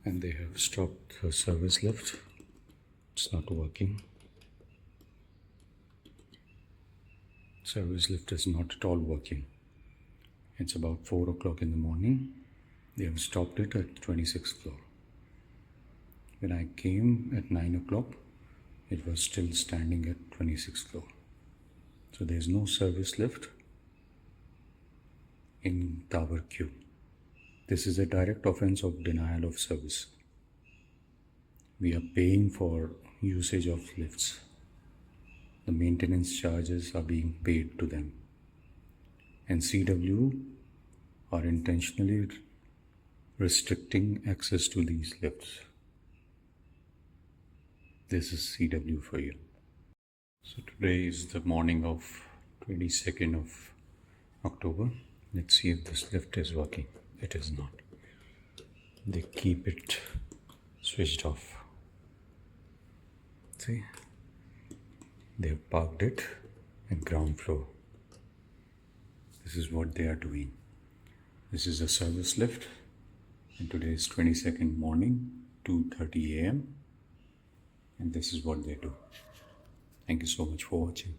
and they have stopped the service lift. It's not working. Service lift is not at all working. It's about 4 o'clock in the morning. They have stopped it at 26th floor. When I came at 9 o'clock, it was still standing at 26th floor. So there's no service lift in Tower Q. This is a direct offense of denial of service. We are paying for usage of lifts. The maintenance charges are being paid to them. And CW are intentionally restricting access to these lifts. This is CW for you. So today is the morning of 22nd of October. Let's see if this lift is working. It is not. They keep it switched off. See? They've parked it at ground floor. This is what they are doing. This is a service lift. And today is 22nd morning, 2:30 a.m. And this is what they do. Thank you so much for watching.